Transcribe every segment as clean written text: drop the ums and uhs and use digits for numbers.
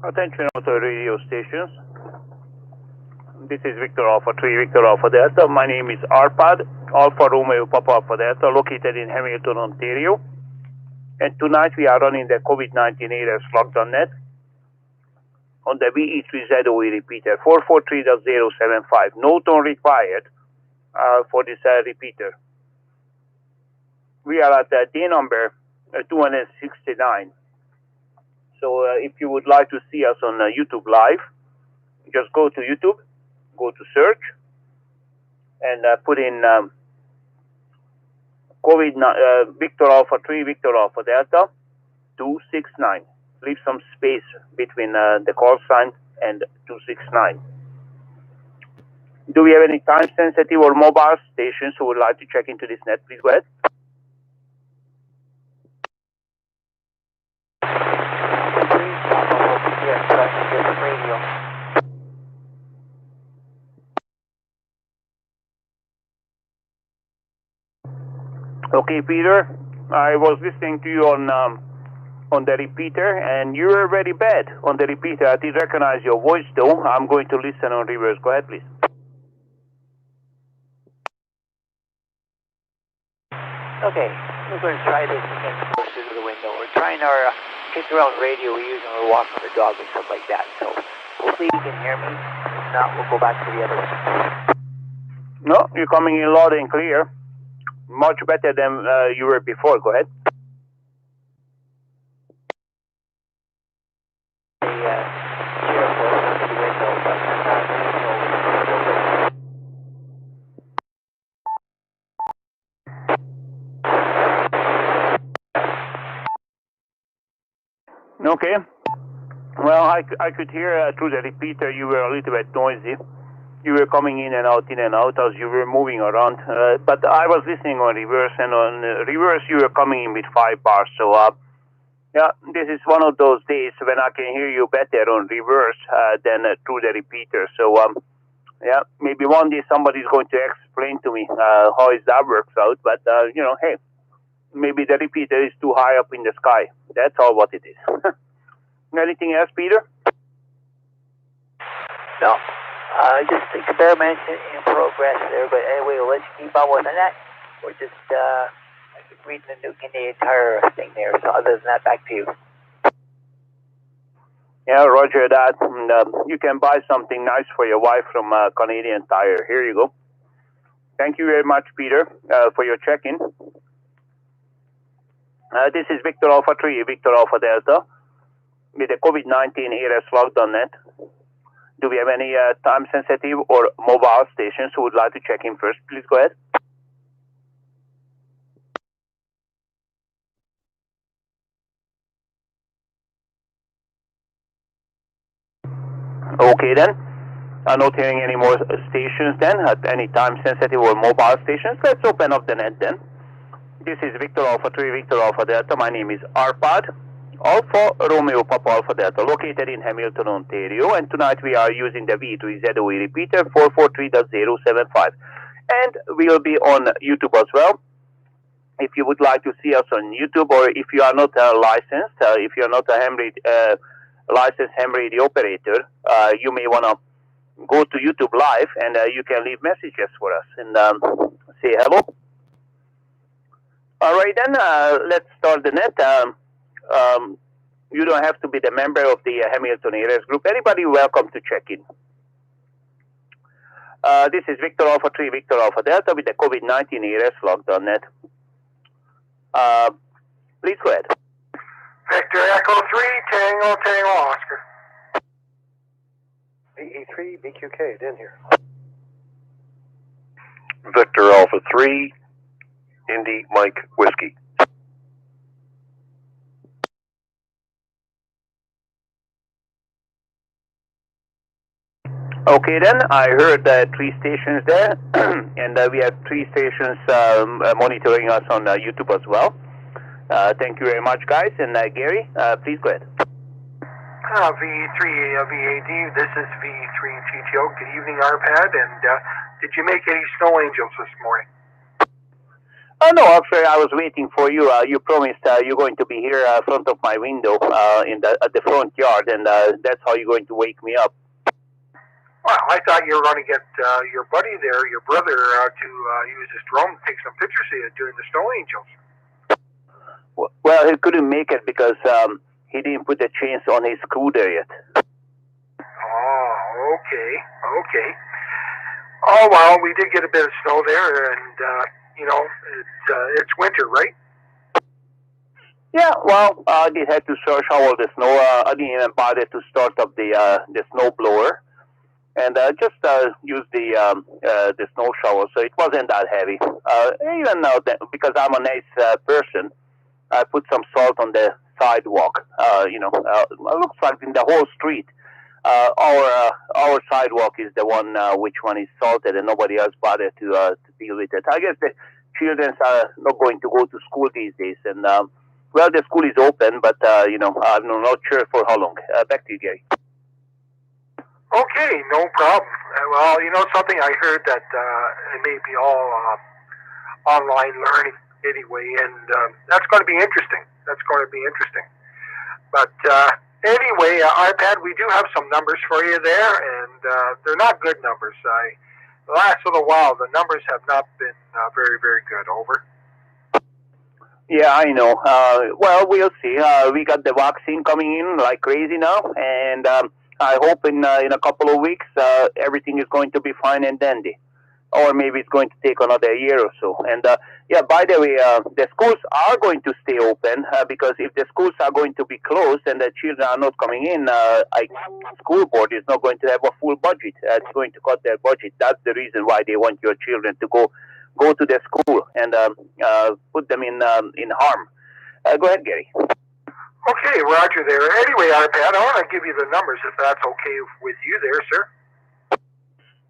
Attention auto radio stations. This is Victor Alpha 3, Victor Alpha Delta. My name is VA3VAD, Alpha Romeo Papa Alpha Delta, located in Hamilton, Ontario. And tonight we are running the COVID-19 ARES lockdown net on the VA3VAD repeater, 443.075. No tone required for this repeater. We are at day number 269. So if you would like to see us on YouTube Live, just go to YouTube, go to search, and put in Victor Alpha 3, Victor Alpha Delta 269. Leave some space between the call sign and 269. Do we have any time sensitive or mobile stations who would like to check into this net? Please go ahead. Okay, Peter, I was listening to you on the repeater, and you were very bad on the repeater. I did recognize your voice, though. I'm going to listen on reverse. Go ahead, please. Okay, we're going to try this again through the window. We're trying our kick-around radio we use when we're walking the dog and stuff like that. So hopefully you can hear me. If not, we'll go back to the other one. No, you're coming in loud and clear. Much better than you were before. Go ahead. Okay. Well, I could hear through the repeater you were a little bit noisy. You were coming in and out as you were moving around. But I was listening on reverse, and on reverse you were coming in with 5 bars. So, yeah, this is one of those days when I can hear you better on reverse than through the repeater. So, yeah, maybe one day somebody's going to explain to me how that works out. But, you know, hey, maybe the repeater is too high up in the sky. That's all what it is. Anything else, Peter? No. Just experimentation in progress there, but anyway, let's keep on with that. We're just reading the entire thing there, so other than that, back to you. Yeah, roger that. And, you can buy something nice for your wife from Canadian Tire. Here you go. Thank you very much, Peter, for your check-in. This is Victor Alpha 3, Victor Alpha Delta, with the COVID-19 ARES lockdown net. Do we have any time-sensitive or mobile stations who would like to check in first? Please go ahead. Okay, then. I'm not hearing any more stations then, at any time-sensitive or mobile stations. Let's open up the net then. This is Victor Alpha 3, Victor Alpha Delta. My name is VA3VAD, Alpha Romeo Papa Alpha Delta, located in Hamilton, Ontario, and tonight we are using the VA3VAD repeater 443.075, and we'll be on YouTube as well. If you would like to see us on YouTube, or if you are not licensed, if you are not a licensed ham radio operator, you may want to go to YouTube Live, and you can leave messages for us and say hello. All right, then let's start the net. You don't have to be the member of the Hamilton ARES group. Anybody welcome to check in. This is Victor Alpha 3, Victor Alpha Delta with the COVID-19 ARES lockdown net. Please go ahead. Victor Echo 3, Tango, Tango, Oscar. VA3, BQK, didn't hear. Victor Alpha 3, Indy, Mike, Whiskey. Okay, then I heard 3 stations there, and we have 3 stations monitoring us on YouTube as well. Thank you very much, guys. And Gary, please go ahead. V3VAD, this is V3TTO. Good evening, RPAD. And did you make any snow angels this morning? No, actually, I was waiting for you. You promised you're going to be here in front of my window at the front yard, and that's how you're going to wake me up. Well, I thought you were going to get your buddy there, your brother, to use his drone to take some pictures of you during the snow angels. Well, he couldn't make it because he didn't put the chains on his scooter yet. Oh, okay. Oh, well, we did get a bit of snow there, and, it's winter, right? Yeah, well, I did have to shovel the snow. I didn't even bother to start up the snow blower, and just use the snow shovel, so it wasn't that heavy. Even now, because I'm a nice person, I put some salt on the sidewalk. It looks like in the whole street. Our sidewalk is the one which one is salted, and nobody else bothered to deal with it. I guess the children are not going to go to school these days, and the school is open, but I'm not sure for how long. Back to you, Gary. Okay, no problem. Well, something I heard that it may be all online learning anyway, and that's going to be interesting. But anyway, iPad, we do have some numbers for you there, and they're not good numbers. The last little while, the numbers have not been very, very good. Over. Yeah, I know. Well, we'll see. We got the vaccine coming in like crazy now, and I hope in a couple of weeks everything is going to be fine and dandy. Or maybe it's going to take another year or so. And by the way, the schools are going to stay open because if the schools are going to be closed and the children are not coming in, school board is not going to have a full budget. It's going to cut their budget. That's the reason why they want your children to go to the school and put them in harm. Go ahead, Gary. Okay, Roger there. Anyway, iPad, I want to give you the numbers if that's okay with you there, sir.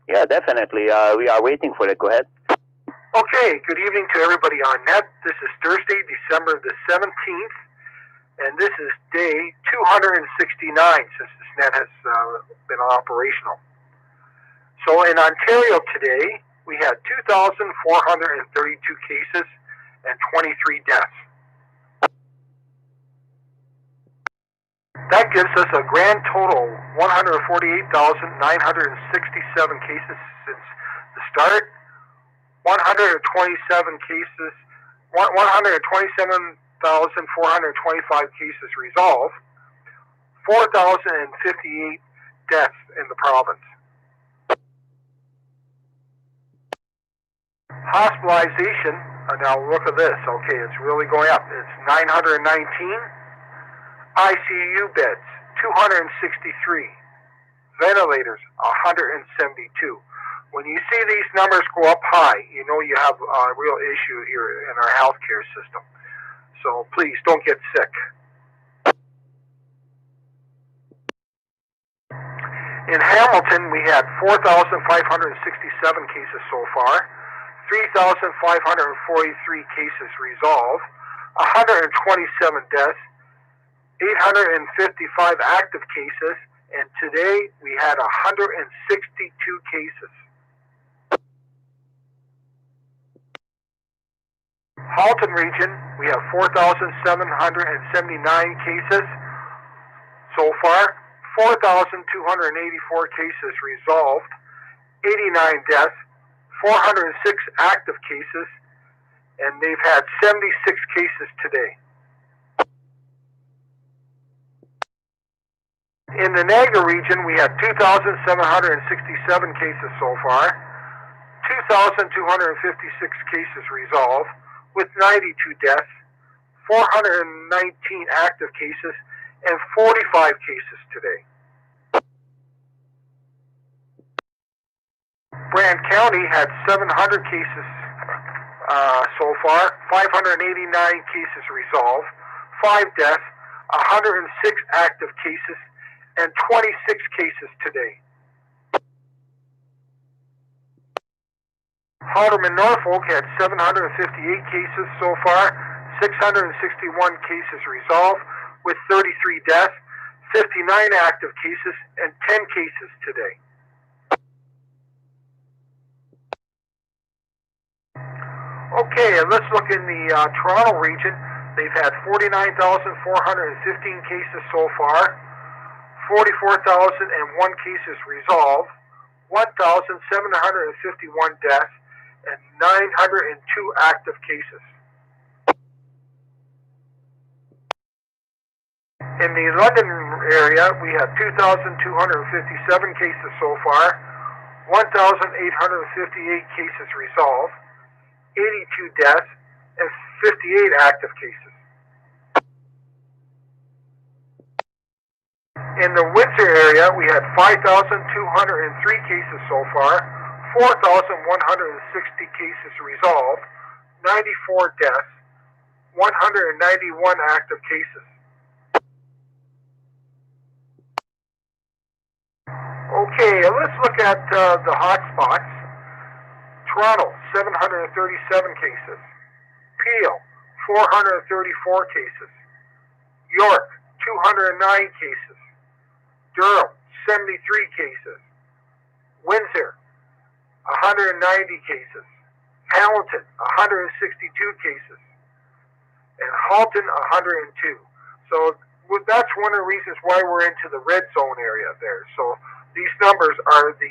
Yeah, definitely. We are waiting for it. Go ahead. Okay, good evening to everybody on net. This is Thursday, December the 17th, and this is day 269 since this net has been operational. So in Ontario today, we had 2,432 cases and 23 deaths. That gives us a grand total 148,967 cases since the start, 127,425 cases resolved, 4,058 deaths in the province. Hospitalization, now look at this, okay, it's really going up. It's 919. ICU beds, 263. Ventilators, 172. When you see these numbers go up high, you know you have a real issue here in our healthcare system. So please don't get sick. In Hamilton, we had 4,567 cases so far, 3,543 cases resolved, 127 deaths, 855 active cases, and today we had 162 cases. Halton region, we have 4,779 cases so far, 4,284 cases resolved, 89 deaths, 406 active cases, and they've had 76 cases today. In the Niagara region, we had 2,767 cases so far, 2,256 cases resolved, with 92 deaths, 419 active cases, and 45 cases today. Brant County had 700 cases so far, 589 cases resolved, 5 deaths, 106 active cases, and 26 cases today. Haldimand, Norfolk had 758 cases so far, 661 cases resolved, with 33 deaths, 59 active cases, and 10 cases today. Okay, and let's look in the Toronto region. They've had 49,415 cases so far, 44,001 cases resolved, 1,751 deaths, and 902 active cases. In the London area, we have 2,257 cases so far, 1,858 cases resolved, 82 deaths, and 58 active cases. In the Windsor area, we had 5,203 cases so far, 4,160 cases resolved, 94 deaths, 191 active cases. Okay, let's look at the hotspots. Toronto, 737 cases. Peel, 434 cases. York, 209 cases. Durham, 73 cases. Windsor, 190 cases. Hamilton, 162 cases. And Halton, 102. So that's one of the reasons why we're into the red zone area there. So these numbers are the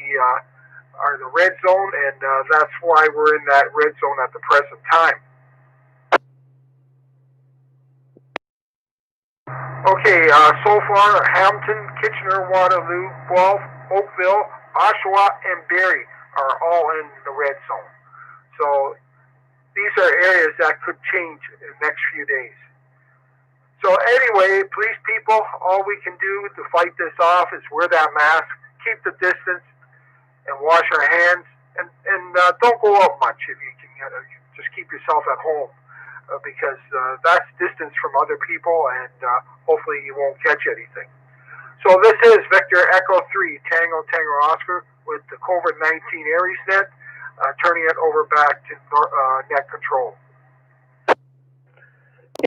red zone, and that's why we're in that red zone at the present time. Okay, so far, Hamilton, Kitchener, Waterloo, Guelph, Oakville, Oshawa, and Barrie are all in the red zone. So these are areas that could change in the next few days. So anyway, please people, all we can do to fight this off is wear that mask, keep the distance, and wash our hands, and don't go out much if you can. Just keep yourself at home. Because that's distance from other people, and hopefully you won't catch anything. So this is Victor Echo 3 Tango Oscar with the COVID-19 AriesNet, turning it over back to net control.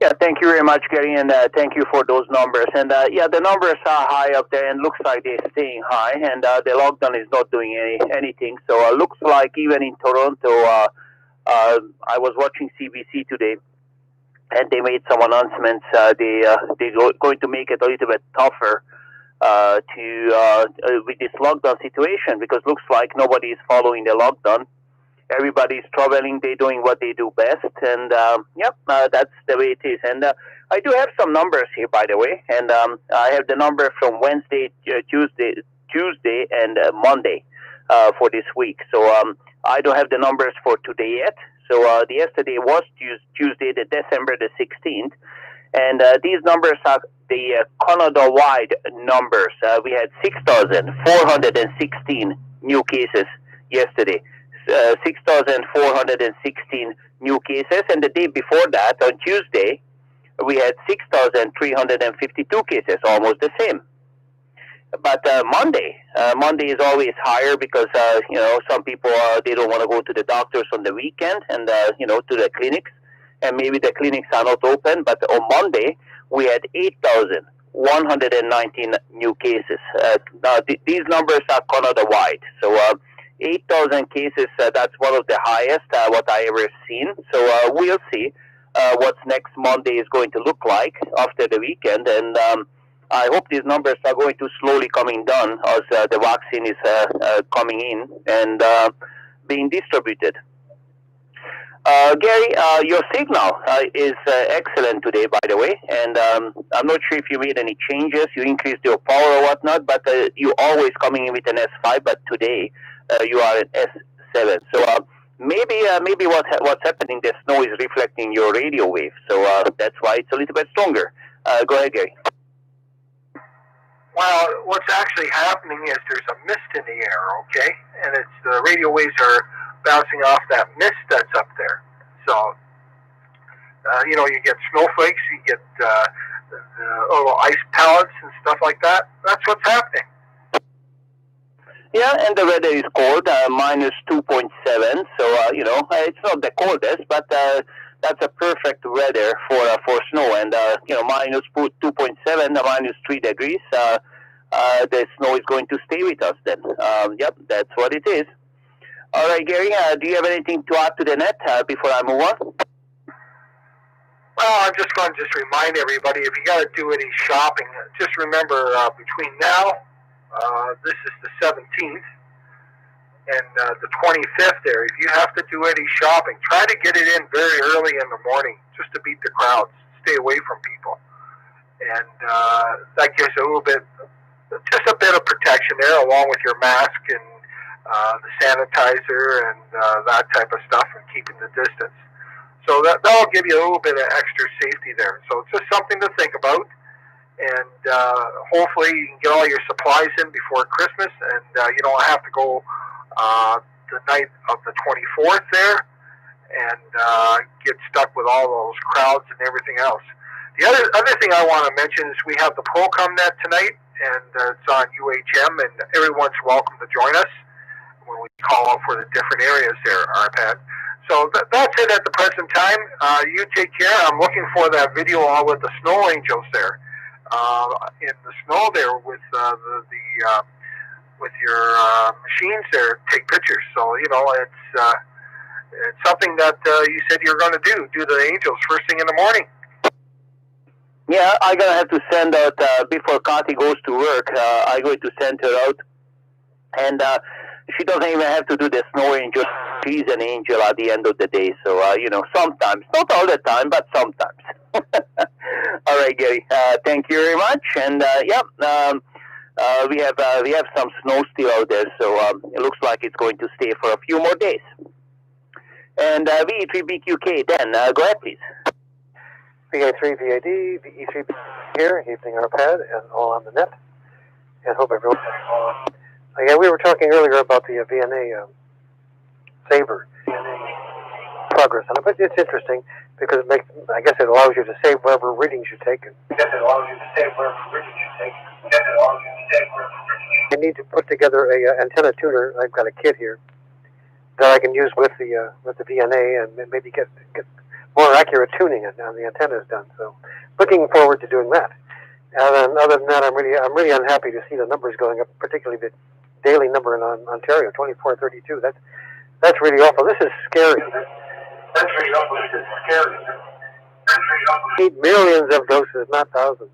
Yeah, thank you very much, Gary, and thank you for those numbers. And yeah, the numbers are high up there, and looks like they're staying high, and the lockdown is not doing anything. So looks like even in Toronto, I was watching CBC today, and they made some announcements. They're going to make it a little bit tougher with this lockdown situation, because looks like nobody is following the lockdown. Everybody's traveling. They're doing what they do best, and that's the way it is. And I do have some numbers here, by the way, and I have the number from Wednesday, Tuesday, and Monday for this week. So I don't have the numbers for today yet. So the yesterday was Tuesday, December the 16th, and these numbers are the Canada-wide numbers. We had 6,416 new cases yesterday, 6,416 new cases, and the day before that, on Tuesday, we had 6,352 cases, almost the same. But Monday is always higher because some people they don't want to go to the doctors on the weekend and to the clinics, and maybe the clinics are not open. But on Monday we had 8,119 new cases. Now these numbers are Canada-wide, so 8,000 cases. That's one of the highest what I ever seen. So we'll see what's next Monday is going to look like after the weekend, and I hope these numbers are going to slowly coming down as the vaccine is coming in and being distributed. Gary, your signal is excellent today, by the way, and I'm not sure if you made any changes, you increased your power or whatnot, but you're always coming in with an S5, but today you are an S7. So maybe what's happening, the snow is reflecting your radio wave, so that's why it's a little bit stronger. Go ahead, Gary. Well, what's actually happening is there's a mist in the air, okay? And it's the radio waves are bouncing off that mist that's up there. So, you get snowflakes, you get little ice pellets and stuff like that. That's what's happening. Yeah, and the weather is cold, minus 2.7. So, it's not the coldest, but that's a perfect weather for snow. And, minus 2.7, minus 3 degrees. The snow is going to stay with us then. Yep, that's what it is. All right, Gary, do you have anything to add to the net before I move on? Well, I'm just going to remind everybody, if you got to do any shopping, just remember between now, this is the 17th, and the 25th there, if you have to do any shopping, try to get it in very early in the morning just to beat the crowds. Stay away from people. And that gives a little bit, just a bit of protection there, along with your mask and the sanitizer and that type of stuff, and keeping the distance. So that'll give you a little bit of extra safety there. So it's just something to think about. And hopefully you can get all your supplies in before Christmas, and you don't have to go the night of the 24th there and get stuck with all those crowds and everything else. The other thing I want to mention is we have the ProComNet tonight, and it's on UHM, and everyone's welcome to join us when we call out for the different areas there, RPAD. So that's it at the present time. You take care. I'm looking for that video all with the snow angels there in the snow there with with your machines there. Take pictures. So it's something that you said you're going to do the angels first thing in the morning. Yeah, I'm going to have to send out, before Kathy goes to work, I'm going to send her out. And she doesn't even have to do the snow angel. She's an angel at the end of the day. So, sometimes, not all the time, but sometimes. All right, Gary, thank you very much. And, we have some snow still out there. So it looks like it's going to stay for a few more days. And VA3BQK, Dan, go ahead, please. VA3VAD, VE3 here, evening RPAD, and all on the net. And hope everyone. Yeah, we were talking earlier about the VNA Sabre progress on it, but it's interesting because I guess it allows you to save wherever readings you take. I need to put together a antenna tuner. I've got a kit here that I can use with the VNA and maybe get more accurate tuning on the antennas done. So, looking forward to doing that. And then, other than that, I'm really unhappy to see the numbers going up, particularly the daily number in Ontario, 2432. That's really awful. This is scary. That's really awful. This is scary. Need millions of doses, not thousands.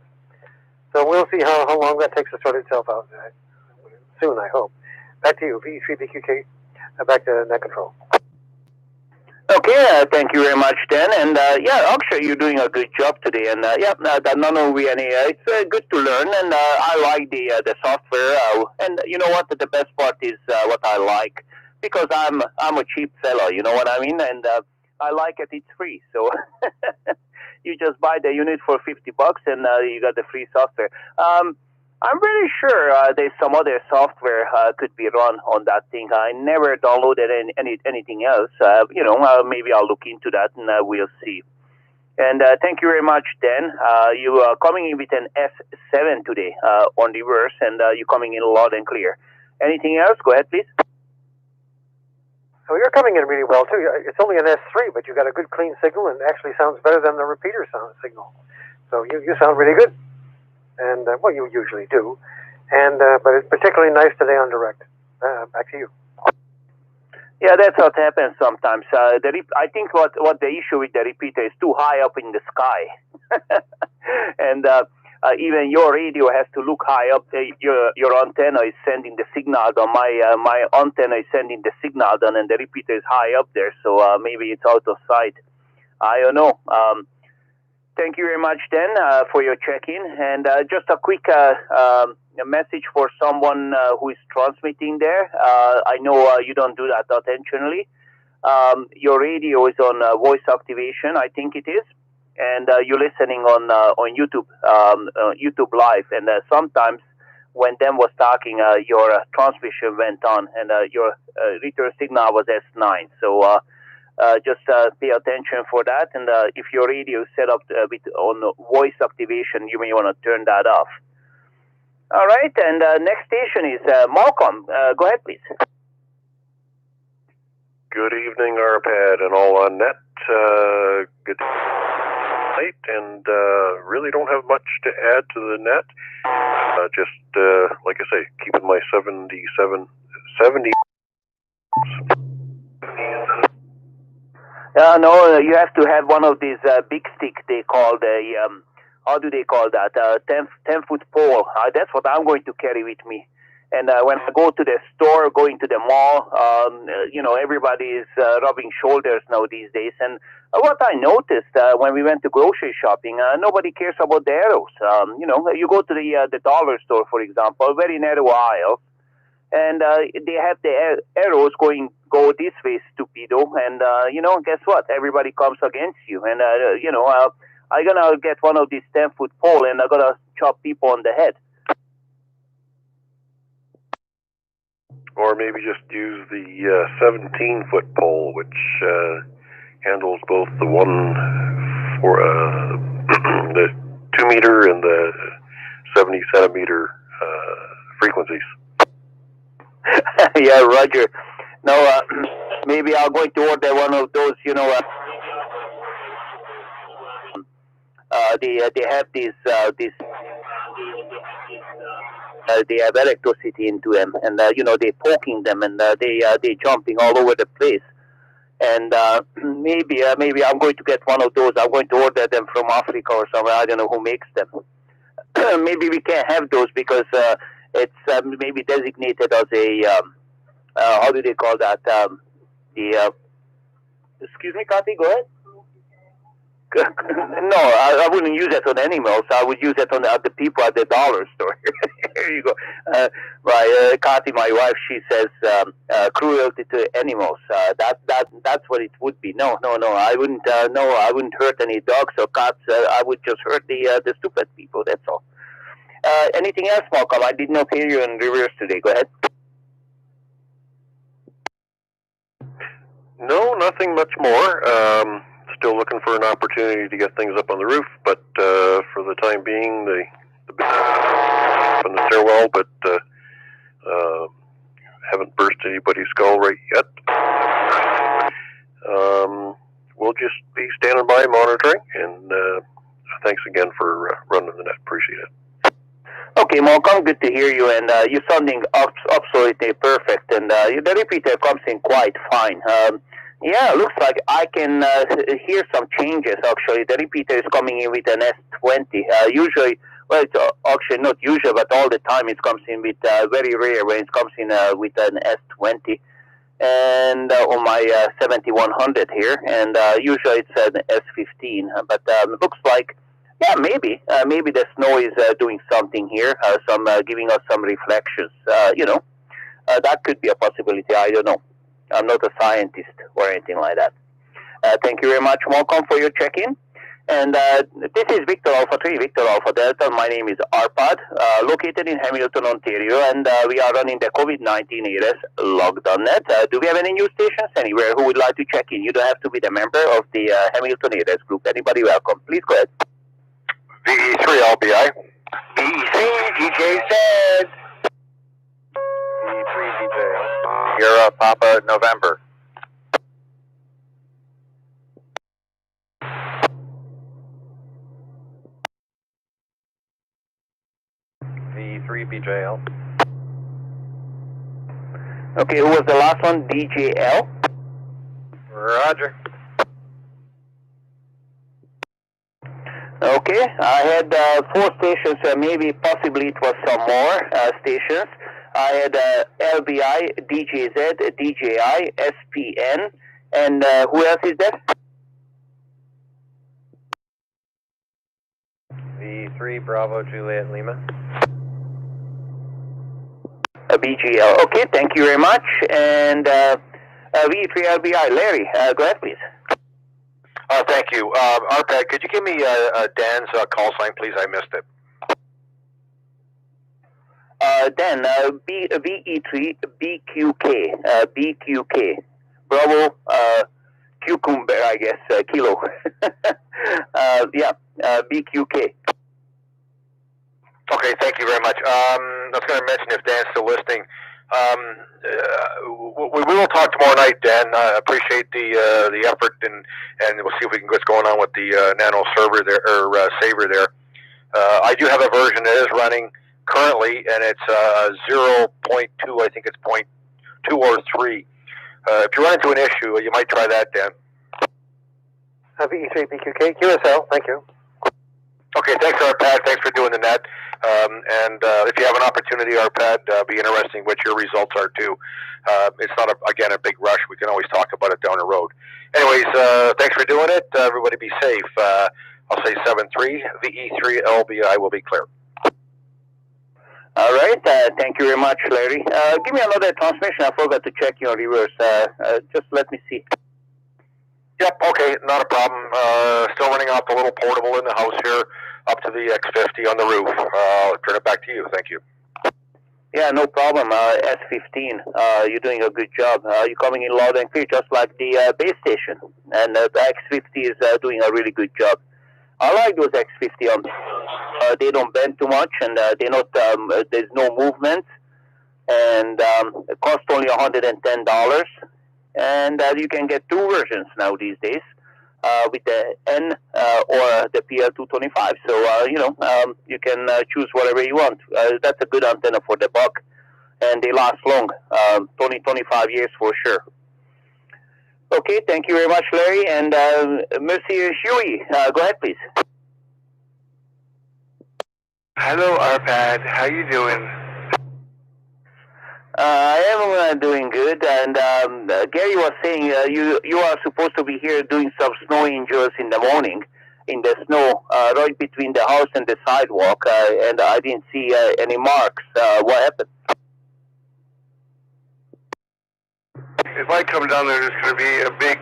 So we'll see how long that takes to sort itself out. Soon, I hope. Back to you, VE3BQK. Back to net control. Okay, thank you very much, Dan. And actually, you're doing a good job today. And the nano VNA, it's good to learn, and I like the software. And you know what? The best part is what I like, because I'm a cheap fellow. You know what I mean? And I like it. It's free, so you just buy the unit for $50, and you got the free software. I'm pretty sure there's some other software could be run on that thing. I never downloaded anything else. Maybe I'll look into that, and we'll see. And thank you very much, Dan. You are coming in with an S7 today on reverse, and you're coming in loud and clear. Anything else? Go ahead, please. So you're coming in really well, too. It's only an S3, but you got a good clean signal, and actually sounds better than the repeater signal. So you sound really good. And, well, you usually do. And but it's particularly nice today on direct. Back to you. Yeah, that's what happens sometimes. I think what the issue with the repeater is too high up in the sky. And even your radio has to look high up. Your antenna is sending the signal down. My antenna is sending the signal down, and the repeater is high up there. So maybe it's out of sight. I don't know. Thank you very much, Dan, for your check-in. And just a quick message for someone who is transmitting there. I know you don't do that intentionally. Your radio is on voice activation, I think it is. And you're listening on YouTube, YouTube Live. And sometimes when Dan was talking, your transmission went on, and your return signal was S9. So just pay attention for that, and if your radio is set up on voice activation, you may want to turn that off. All right, and next station is Malcolm. Go ahead, please. Good evening, RPAD, and all on net. Good night, and really don't have much to add to the net. Just like I say, keeping my 70 No, you have to have one of these big stick. They call the how do they call that? 10-foot pole. That's what I'm going to carry with me. And when I go to the store, going to the mall, everybody is rubbing shoulders now these days. And what I noticed when we went to grocery shopping, nobody cares about the arrows. You go to the dollar store, for example, very narrow aisle, and they have the arrows go this way, stupido. And guess what? Everybody comes against you. And I'm gonna get one of these 10-foot pole, and I'm gonna chop people on the head. Or maybe just use the 17-foot pole, which handles both the the 2 meter and the 70 centimeter frequencies. Yeah, Roger. No, maybe I'm going to order one of those. They have these they have electricity into them, and they're poking them, and they're jumping all over the place. And maybe I'm going to get one of those. I'm going to order them from Africa or somewhere. I don't know who makes them. Maybe we can't have those because it's maybe designated as a how do they call that? Excuse me, Kathy. Go ahead. No, I wouldn't use it on animals. I would use it on the people at the dollar store. Here you go. Right, Kathy, my wife, she says cruelty to animals. That's what it would be. No, I wouldn't. I wouldn't hurt any dogs or cats. I would just hurt the stupid people. That's all. Anything else, Malcolm? I did not hear you in reverse today. Go ahead. No, nothing much more. Still looking for an opportunity to get things up on the roof, but for the time being, the big up in the stairwell, but haven't burst anybody's skull right yet. We'll just be standing by monitoring, and thanks again for running the net. Appreciate it. Okay, Malcolm, good to hear you, and you're sounding absolutely perfect, and the repeater comes in quite fine. Yeah, looks like I can hear some changes, actually. The repeater is coming in with an S20. Usually, well, it's actually not usual, but all the time it comes in with, very rare when it comes in with an S20. And on my 7100 here, and usually it's an S15. But looks like, yeah, maybe the snow is doing something here, giving us some reflections. That could be a possibility. I don't know. I'm not a scientist or anything like that. Thank you very much, Malcolm, for your check-in. And this is Victor Alpha 3, Victor Alpha Delta. My name is Arpad, located in Hamilton, Ontario, and we are running the COVID-19 ARS lockdown net. Do we have any new stations anywhere who would like to check in? You don't have to be the member of the Hamilton ARS group. Anybody welcome. Please go ahead. VE3LBI. VEC, VE3VAD. Sierra Papa November. VE3BJL. Okay, who was the last one? DJL? Roger. Okay, I had 4 stations, maybe possibly it was some more stations. I had LBI, DJZ, DJI, SPN, and who else is there? V3 Bravo Juliet Lima. BGL. Okay, thank you very much. And V3LBI, Larry, go ahead, please. Thank you. Arpad, could you give me Dan's call sign, please? I missed it. Dan, VE3 BQK, BQK, Bravo, cucumber, I guess, kilo. Yeah, BQK. Okay, thank you very much. I was going to mention if Dan's still listening. We will talk tomorrow night, Dan. I appreciate the effort, and we'll see if we can get what's going on with the Nano server there, or Saver there. I do have a version that is running currently, and it's 0.2. I think it's 0.2 or 3. If you run into an issue, you might try that, Dan. VE3BQK, QSL, thank you. Okay, thanks, RPAD. Thanks for doing the net. And if you have an opportunity, RPAD, be interesting what your results are too. It's not, again, a big rush. We can always talk about it down the road. Anyways, thanks for doing it. Everybody be safe. I'll say 7-3. VE3LBI will be clear. All right. Thank you very much, Larry. Give me another transmission. I forgot to check your reverse. Just let me see. Yep, okay, not a problem. Still running off the little portable in the house here up to the X50 on the roof. I'll turn it back to you. Thank you. Yeah, no problem. S15, you're doing a good job. You're coming in loud and clear, just like the base station. And the X50 is doing a really good job. I like those X50 they don't bend too much, and they're not. There's no movement, and it costs only $110. And you can get two versions now these days, with the N or the PL225. So you can choose whatever you want. That's a good antenna for the buck, and they last long, 20-25 years for sure. Okay, thank you very much, Larry. And Monsieur Huey, go ahead, please. Hello, RPAD. How you doing? I am doing good, and Gary was saying you are supposed to be here doing some snow angels in the morning, in the snow, right between the house and the sidewalk, and I didn't see any marks. What happened? If I come down there, there's going to be a big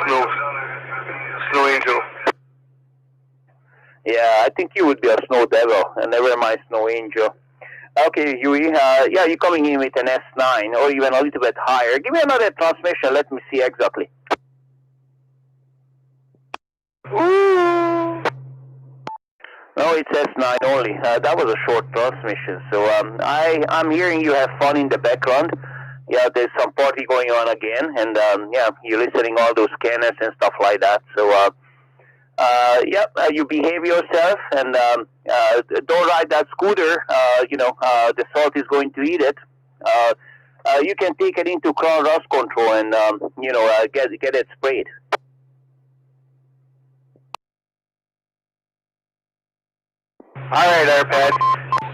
snow angel. Yeah, I think you would be a snow devil, and never mind snow angel. Okay, Huey, yeah, you're coming in with an S9, or even a little bit higher. Give me another transmission, let me see exactly. Ooh. No, it's S9 only. That was a short transmission, so I'm hearing you have fun in the background. Yeah, there's some party going on again, and yeah, you're listening all those scanners and stuff like that, so you behave yourself, and don't ride that scooter. The salt is going to eat it. You can take it into crown rust control and get it sprayed. All right, RPAD.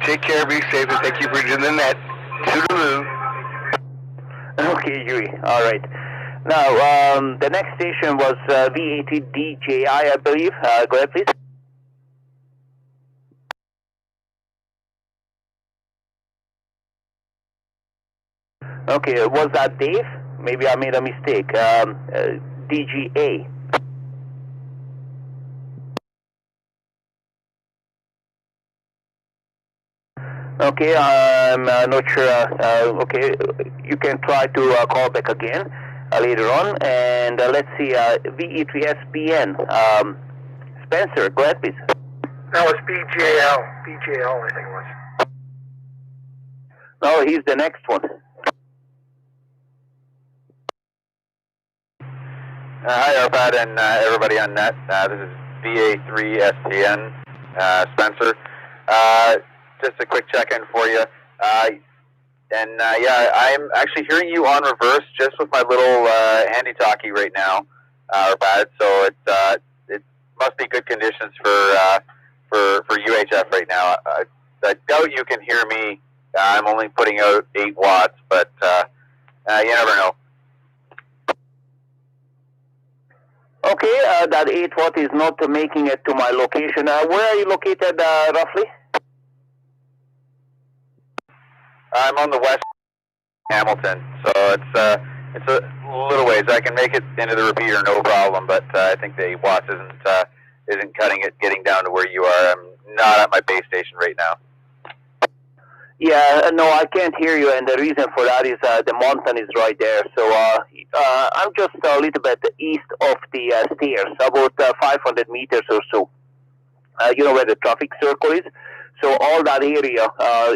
Take care, be safe, and thank you for doing the net. Toodaloo. Okay, Huey. All right. Now, the next station was VA3DJI, I believe. Go ahead, please. Okay, was that Dave? Maybe I made a mistake. DGA. Okay, I'm not sure. Okay, you can try to call back again later on. And let's see, VE3SPN. Spencer, go ahead, please. No, it's BJL. BJL, I think it was. No, he's the next one. Hi, RPAD, and everybody on net. This is VA3SPN, Spencer. Just a quick check-in for you. Yeah, I'm actually hearing you on reverse just with my little handy-talkie right now, RPAD. So it must be good conditions for UHF right now. I doubt you can hear me. I'm only putting out 8 watts, but you never know. Okay, that 8 watt is not making it to my location. Where are you located roughly? I'm on the west Hamilton, so it's a little ways. I can make it into the repeater, no problem. But I think the watts isn't cutting it, getting down to where you are. I'm not at my base station right now. Yeah, no, I can't hear you, and the reason for that is the mountain is right there. So I'm just a little bit east of the stairs, about 500 meters or so. You know where the traffic circle is? So all that area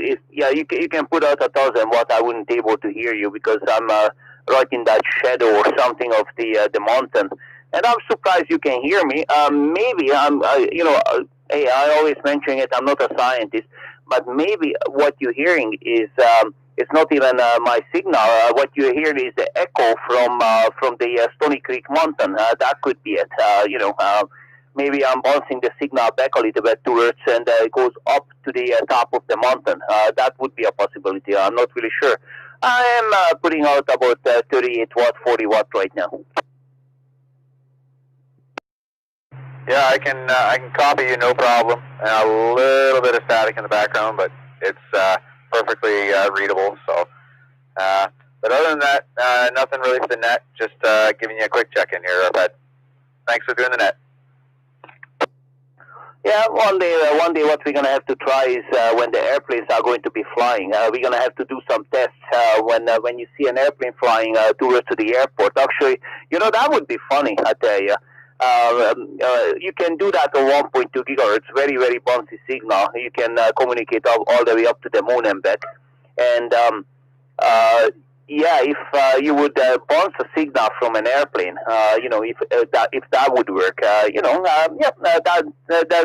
is, yeah, you can put out 1,000 watts. I wouldn't be able to hear you because I'm right in that shadow or something of the mountain. And I'm surprised you can hear me. Maybe hey, I always mention it. I'm not a scientist, but maybe what you're hearing is It's not even my signal. What you hear is the echo from the Stony Creek Mountain. That could be it. Maybe I'm bouncing the signal back a little bit towards, and it goes up to the top of the mountain. That would be a possibility. I'm not really sure. I am putting out about 38 watt, 40 watt right now. Yeah, I can copy you, no problem. And a little bit of static in the background, but it's perfectly readable. So, but other than that, nothing really for the net. Just giving you a quick check-in here, Arpad. Thanks for doing the net. Yeah, one day what we're going to have to try is when the airplanes are going to be flying, we're going to have to do some tests when you see an airplane flying towards to the airport. Actually, that would be funny, I tell you. You can do that on 1.2 gigahertz, very, very bouncy signal. You can communicate all the way up to the moon and back. And if you would bounce a signal from an airplane, if that would work, that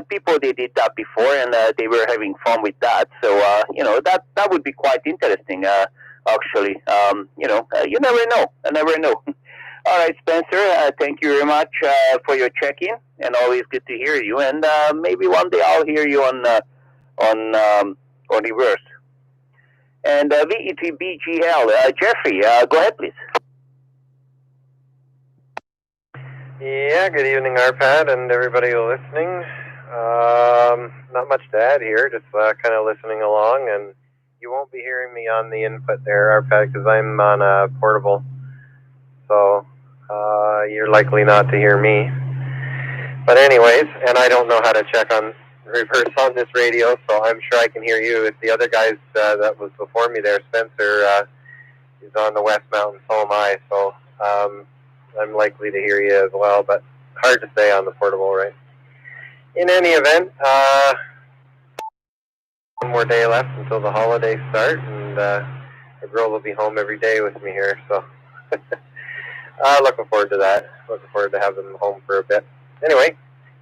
people they did that before, and they were having fun with that. So that would be quite interesting. Actually, you never know. I never know. All right, Spencer. Thank you very much for your check-in, and always good to hear you. And maybe one day I'll hear you on reverse. And VA3VAD, Jeffrey, go ahead, please. Yeah, good evening, Arpad, and everybody listening. Not much to add here, just kind of listening along, and you won't be hearing me on the input there, Arpad, because I'm on a portable, so you're likely not to hear me. But anyways, and I don't know how to check on reverse on this radio, so I'm sure I can hear you. If the other guys that was before me there, Spencer, is on the West Mountain, so am I, so I'm likely to hear you as well, but hard to say on the portable, right? In any event, one more day left until the holidays start, and the girl will be home every day with me here, so looking forward to that. Looking forward to having them home for a bit. Anyway,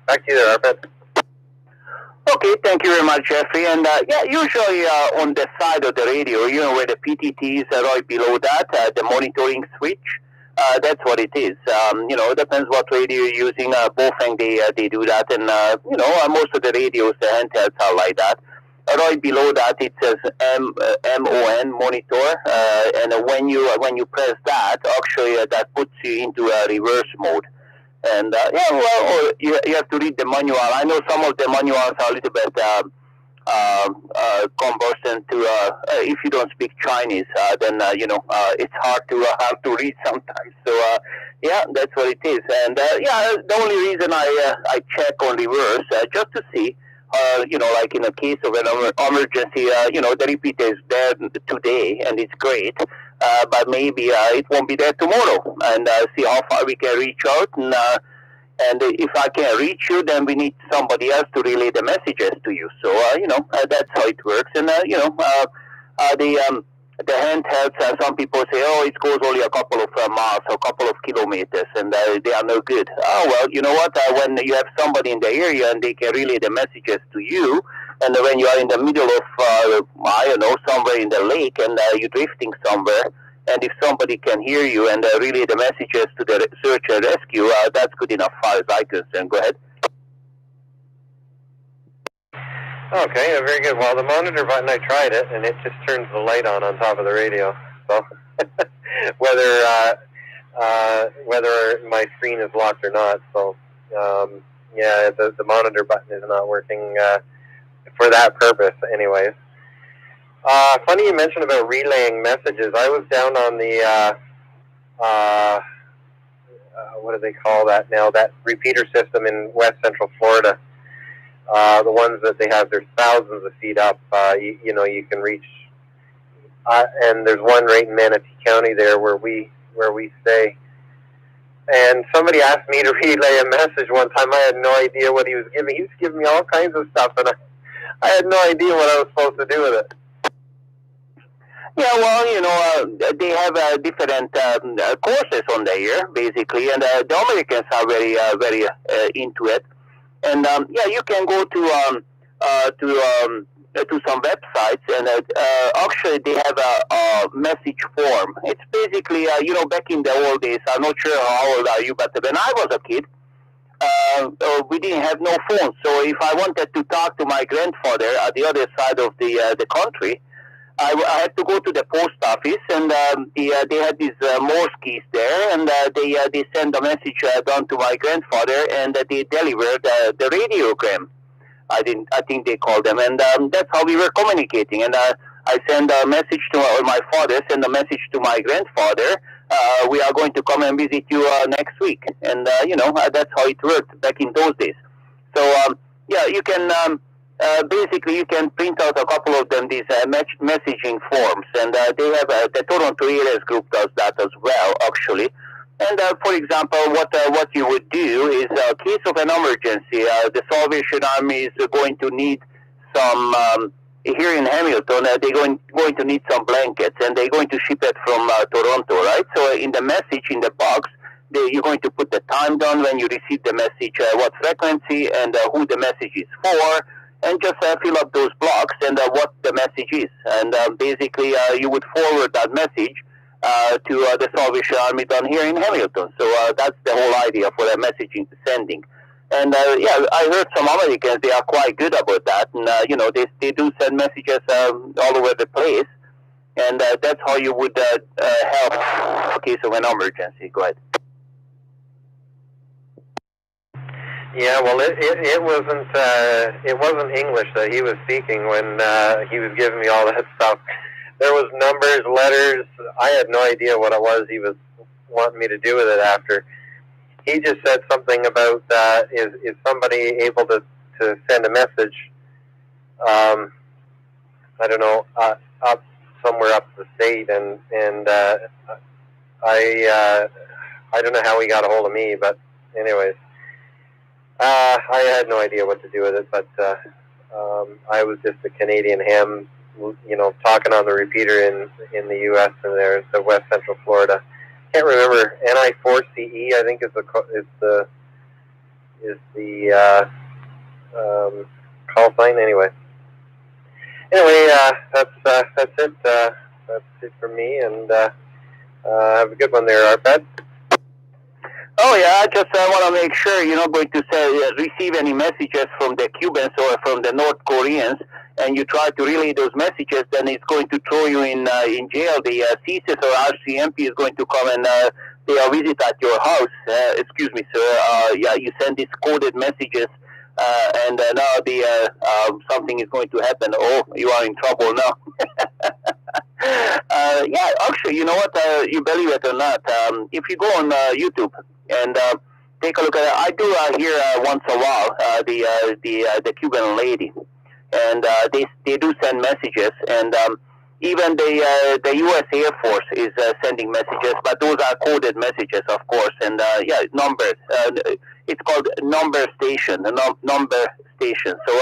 back to you there, Arpad. Okay, thank you very much, Jeffrey. And usually on the side of the radio, where the PTT is right below that, the monitoring switch, that's what it is. It depends what radio you're using. Both things they do that, and most of the radios, the handhelds are like that. Right below that, it says MON monitor, and when you press that, actually that puts you into a reverse mode. And you have to read the manual. I know some of the manuals are a little bit conversant to if you don't speak Chinese, then it's hard to read sometimes. So that's what it is. And the only reason I check on reverse just to see, like in a case of an emergency, the repeater is there today and it's great. But maybe it won't be there tomorrow, and see how far we can reach out. And if I can't reach you, then we need somebody else to relay the messages to you. So that's how it works. And the handhelds, some people say, it goes only a couple of miles, or a couple of kilometers, and they are no good. Oh well, you know what? When you have somebody in the area and they can relay the messages to you, and when you are in the middle of somewhere in the lake, and you're drifting somewhere, and if somebody can hear you and relay the messages to the search and rescue, that's good enough as far as I'm concerned. Go ahead. Okay, very good. Well, the monitor button, I tried it, and it just turns the light on top of the radio. So whether my screen is locked or not, so the monitor button is not working for that purpose anyways. Funny you mentioned about relaying messages. I was down on the, what do they call that now, that repeater system in West Central Florida. The ones that they have, there's thousands of feet up, you can reach, and there's one right in Manatee County there where we stay. And somebody asked me to relay a message one time. I had no idea what he was giving. He was giving me all kinds of stuff, and I had no idea what I was supposed to do with it. Yeah, well, they have different courses on the air, basically, and the Americans are very, very into it. And you can go to to some websites, and actually they have a message form. It's basically, back in the old days, I'm not sure how old are you, but when I was a kid, we didn't have no phone. So if I wanted to talk to my grandfather at the other side of the country, I had to go to the post office, and they had these Morse keys there, and they send a message down to my grandfather, and they delivered the radiogram. I think they called them, and that's how we were communicating. And I send a message to my father, send a message to my grandfather. We are going to come and visit you next week, and that's how it worked back in those days. So you can. Basically, you can print out a couple of them, these messaging forms, and they have the Toronto Areas group does that as well, actually. And for example, what you would do is, in case of an emergency, the Salvation Army is going to need some here in Hamilton. They're going to need some blankets, and they're going to ship it from Toronto, right? So in the message in the box, you're going to put the time down when you receive the message, what frequency, and who the message is for. And just fill up those blocks and what the message is. And basically, you would forward that message to the Salvation Army down here in Hamilton. So that's the whole idea for the messaging sending. And I heard some Americans, they are quite good about that. And, they do send messages all over the place. And that's how you would help in case of an emergency. Go ahead. Yeah, well, it wasn't English that he was speaking when he was giving me all that stuff. There was numbers, letters. I had no idea what it was he was wanting me to do with it after. He just said something about is somebody able to send a message? I don't know, up somewhere up the state, and I don't know how he got a hold of me, but anyways. I had no idea what to do with it, but I was just a Canadian ham, talking on the repeater in the U.S. and there's the West Central Florida. Can't remember. NI4CE, I think is the call sign. Anyway, that's it. That's it for me, and have a good one there, Arpad. Oh yeah, I just want to make sure you're not going to receive any messages from the Cubans or from the North Koreans, and you try to relay those messages, then it's going to throw you in jail. The CSIS or RCMP is going to come and they will visit at your house. Excuse me, sir. You send these coded messages, and now something is going to happen. Oh, you are in trouble now. Actually, you know what? You believe it or not, if you go on YouTube and take a look at it, I do hear once a while the Cuban lady, and they do send messages, and even the U.S. Air Force is sending messages, but those are coded messages, of course, and numbers. It's called number station, number station. So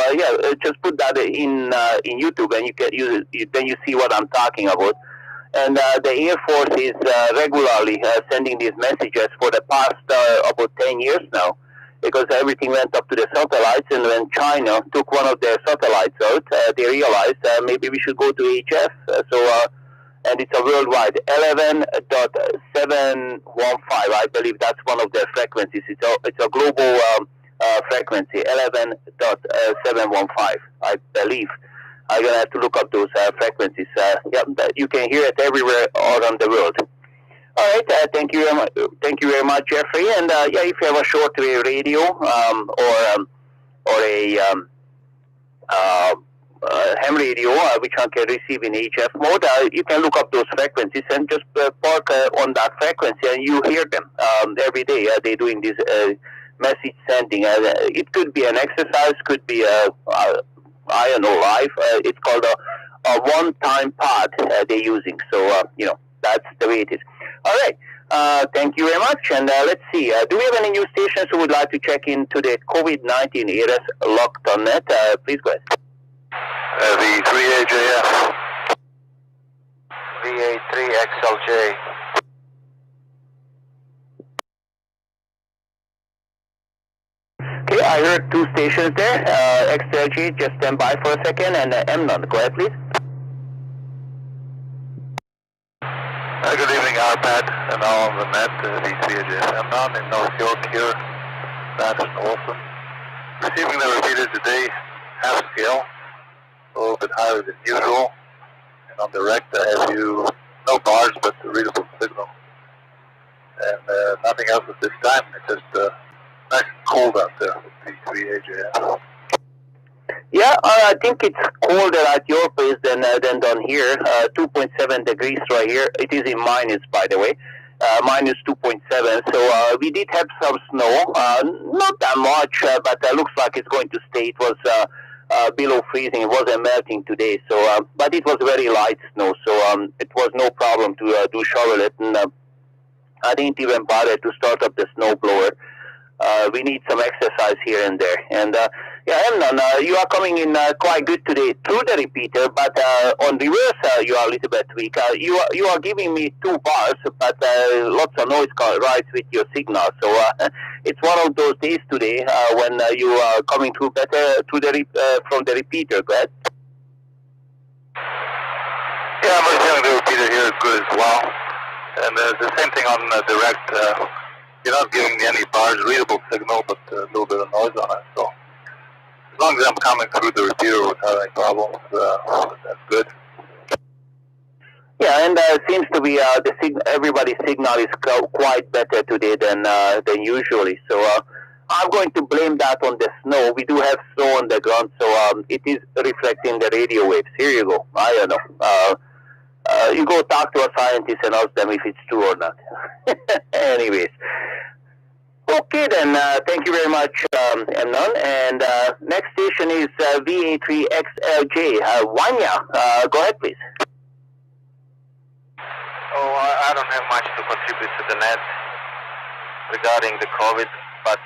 just put that in YouTube, and then you see what I'm talking about. And the Air Force is regularly sending these messages for the past about 10 years now, because everything went up to the satellites, and when China took one of their satellites out, they realized maybe we should go to HF. And it's a worldwide 11.715. I believe that's one of their frequencies. It's a global frequency, 11.715, I believe. I'm going to have to look up those frequencies. You can hear it everywhere around the world. All right, thank you very much, Jeffrey. And if you have a shortwave radio or a ham radio, which one can receive in HF mode, you can look up those frequencies and just park on that frequency, and you hear them every day. They're doing this message sending. It could be an exercise, could be I don't know, live. It's called a one-time pod they're using. So, that's the way it is. All right. Thank you very much. And let's see. Do we have any new stations who would like to check into the COVID-19 ARS locked on net? Please go ahead. VA3AJF. VA3XLJ. Okay, I heard two stations there. XLG, just stand by for a second, and MNON, go ahead, please. Good evening, RPAD, and all on the net, VA3VAD. MNON in North York here. That is awesome. Receiving the repeater today, half scale, a little bit higher than usual. And on the rect, I have you, no bars, but the readable signal. And nothing else at this time. It's just nice and cold out there with VA3VAD. Yeah, I think it's colder at your place than down here. 2.7 degrees right here. It is in minus, by the way. Minus 2.7. So we did have some snow. Not that much, but looks like it's going to stay. It was below freezing. It wasn't melting today. So, but it was very light snow. So it was no problem to shovel it. And I didn't even bother to start up the snow blower. We need some exercise here and there. And yeah, Emnon, you are coming in quite good today through the repeater, but on reverse you are a little bit weak. You are giving me 2 bars, but lots of noise rides with your signal. So it's one of those days today when you are coming through better through the from the repeater. Go ahead. Yeah, I'm receiving the repeater here is good as well. And the same thing on direct. You're not giving me any bars, readable signal, but a little bit of noise on it. So as long as I'm coming through the repeater without any problems, that's good. Yeah, and seems to be everybody's signal is quite better today than usually. So I'm going to blame that on the snow. We do have snow on the ground, so it is reflecting the radio waves. Here you go. I don't know. You go talk to a scientist and ask them if it's true or not. Anyways. Okay then, thank you very much, Emnon. And next station is VA3XLJ. Wanya, go ahead please. Oh, I don't have much to contribute to the net regarding the COVID, but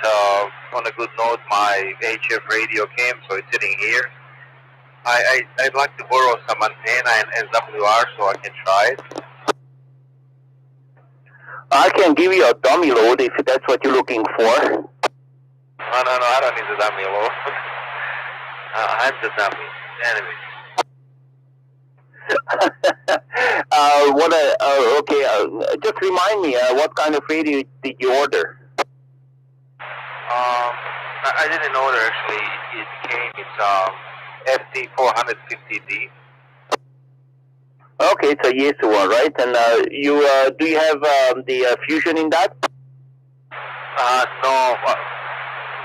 on a good note, my HF radio came, so it's sitting here. I'd like to borrow some antenna and SWR so I can try it. I can give you a dummy load if that's what you're looking for. No, I don't need the dummy load. I'm the dummy. Anyway. Okay, just remind me, what kind of radio did you order? I didn't order actually. It came, it's FT450D. Okay, it's a Yaesu one, right? And you do you have the fusion in that? No,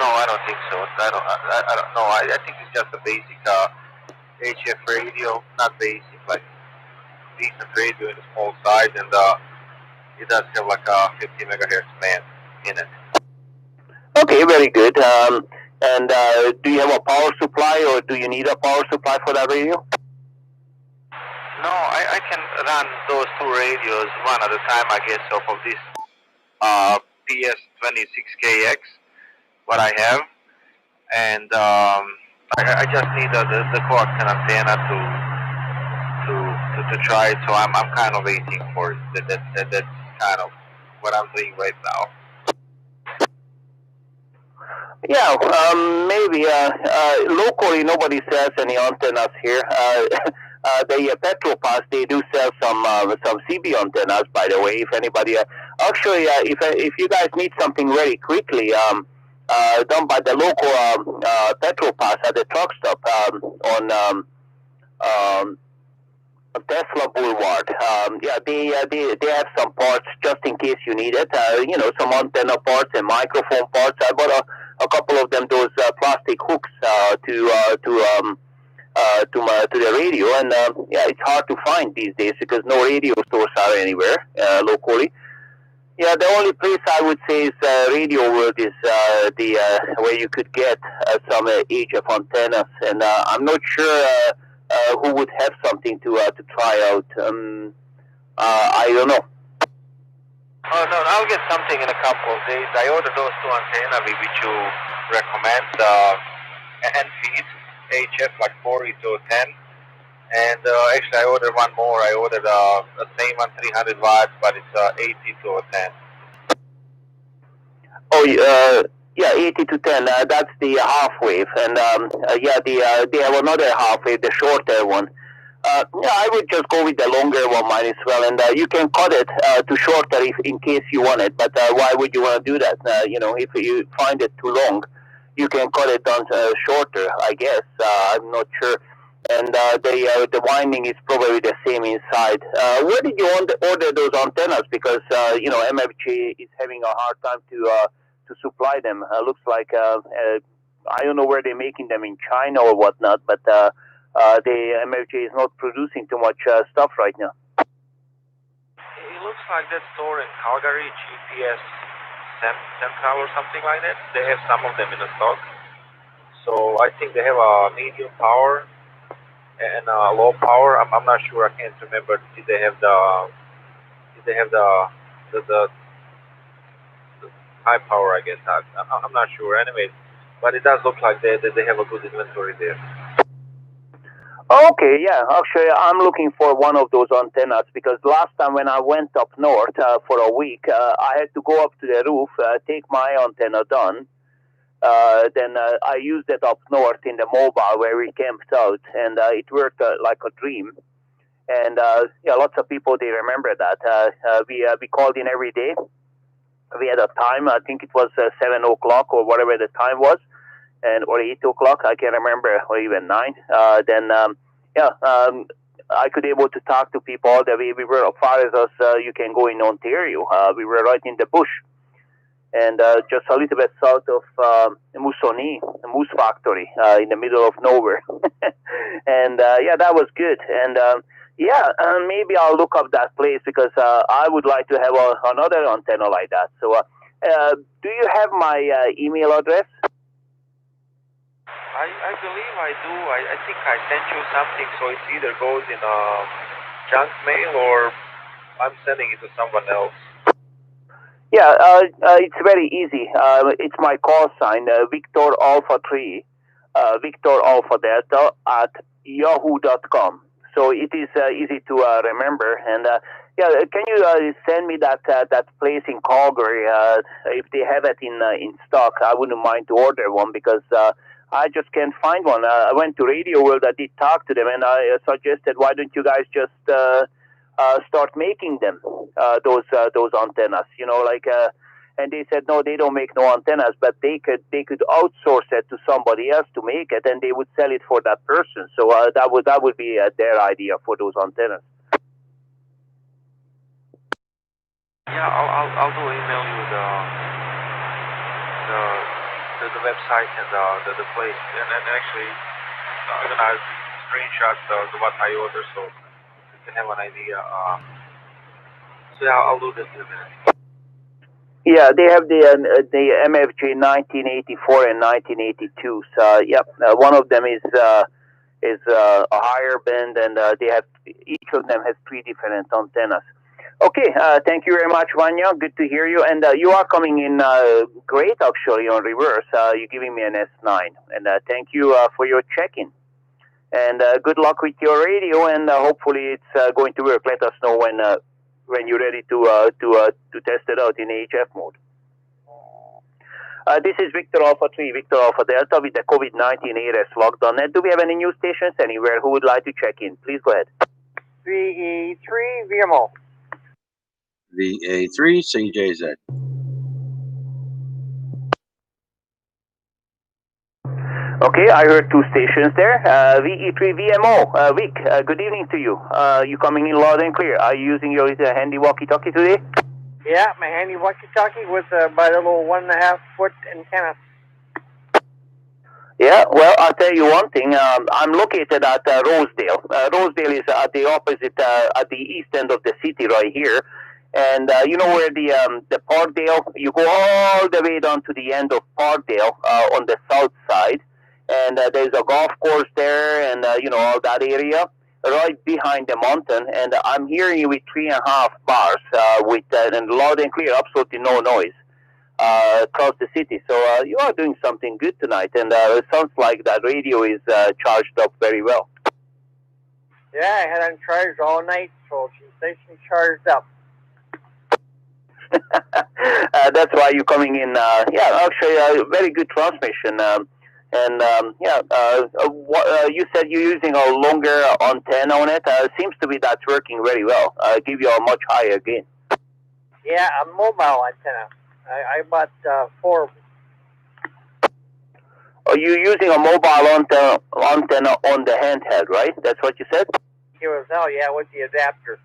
I don't think so. I don't know. I think it's just a basic HF radio, not basic, like decent radio in a small size, and it does have like a 50 megahertz band in it. Okay, very good. And do you have a power supply, or do you need a power supply for that radio? No, I can run those 2 radios one at a time, I guess, off of this PS26KX, what I have, and I just need the coaxial antenna to try it. So I'm kind of waiting for it. That's kind of what I'm doing right now. Yeah, maybe locally nobody sells any antennas here. The Petropass, they do sell some CB antennas, by the way. If anybody, actually, if you guys need something very quickly, down by the local Petropass at the truck stop on Tesla Boulevard. Yeah, they have some parts just in case you need it. You know, some antenna parts and microphone parts. I bought a couple of them, those plastic hooks to the radio, and yeah, it's hard to find these days because no radio stores are anywhere locally. Yeah, the only place I would say is Radio World is where you could get some HF antennas, and I'm not sure who would have something to try out. I don't know. Oh no, I'll get something in a couple of days. I ordered those 2 antennas which you recommend, and feed HF like 40 to 10, and actually I ordered one more. I ordered the same one, 300 watts, but it's 80 to 10. Oh, Yeah, 80 to 10. That's the half wave, and they have another half wave, the shorter one. I would just go with the longer one, might as well, and you can cut it to shorter if in case you want it. But why would you want to do that? If you find it too long, you can cut it down shorter. I guess I'm not sure. And the winding is probably the same inside. Where did you order those antennas? Because MFJ is having a hard time to supply them. Looks like I don't know where they're making them in China or whatnot, but the MFJ is not producing too much stuff right now. It looks like that store in Calgary, GPS Central or something like that. They have some of them in the stock. So I think they have a medium power and low power. I'm not sure. I can't remember. Did they have the high power? I guess I'm not sure. Anyway, but it does look like they have a good inventory there. Okay, yeah. Actually, I'm looking for one of those antennas because last time when I went up north for a week, I had to go up to the roof, take my antenna down. Then I used it up north in the mobile where we camped out, and it worked like a dream. And lots of people, they remember that. We called in every day. We had a time, I think it was 7 o'clock or whatever the time was, or 8 o'clock, I can't remember, or even 9. I could able to talk to people all the way. We were as far as you can go in Ontario. We were right in the bush. And just a little bit south of Moosonee, the Moose Factory, in the middle of nowhere. And that was good. And maybe I'll look up that place because I would like to have another antenna like that. So, do you have my email address? I believe I do. I think I sent you something, so it either goes in junk mail or I'm sending it to someone else. Yeah, it's very easy. It's my call sign, Victor Alpha 3, Victor Alpha Delta at yahoo.com. So it is easy to remember. And can you send me that place in Calgary? If they have it in stock, I wouldn't mind to order one because I just can't find one. I went to Radio World. I did talk to them, and I suggested, why don't you guys just start making them, those antennas, and they said no, they don't make no antennas, but they could outsource it to somebody else to make it, and they would sell it for that person. So that would be their idea for those antennas. Yeah, I'll do email you the website and the place, and actually I'm gonna screenshot what I ordered so you can have an idea. So yeah, I'll do this in a minute. Yeah, they have the MFJ 1984 and 1982. So one of them is a higher band, and they have each of them has 3 different antennas. Okay, thank you very much, Vanya. Good to hear you. And you are coming in great, actually, on reverse. You're giving me an S9. And thank you for your check-in. And good luck with your radio, and hopefully it's going to work. Let us know when you're ready to test it out in AHF mode. This is Victor Alpha 3, Victor Alpha Delta with the COVID-19 ARS lockdown. And do we have any news stations anywhere who would like to check in? Please go ahead. VA3VMO. VA3CJZ. Okay, I heard 2 stations there. VE3VMO. Vic, good evening to you. You coming in loud and clear. Are you using your handy walkie-talkie today? Yeah, my handy walkie-talkie with my little 1.5-foot antenna. Yeah, well, I'll tell you one thing. I'm located at Rosedale. Rosedale is at the opposite, at the east end of the city right here. And you know where the Parkdale, you go all the way down to the end of Parkdale on the south side. And there's a golf course there and, all that area right behind the mountain. And I'm hearing you with 3.5 bars with and loud and clear, absolutely no noise across the city. So you are doing something good tonight. And it sounds like that radio is charged up very well. Yeah, I had on charge all night, so she's nice and charged up. That's why you're coming in. Actually, very good transmission. You said you're using a longer antenna on it. Seems to be that's working very well. Give you a much higher gain. Yeah, a mobile antenna. I bought 4. Are you using a mobile antenna on the handheld, right? That's what you said? QSL, yeah, with the adapter.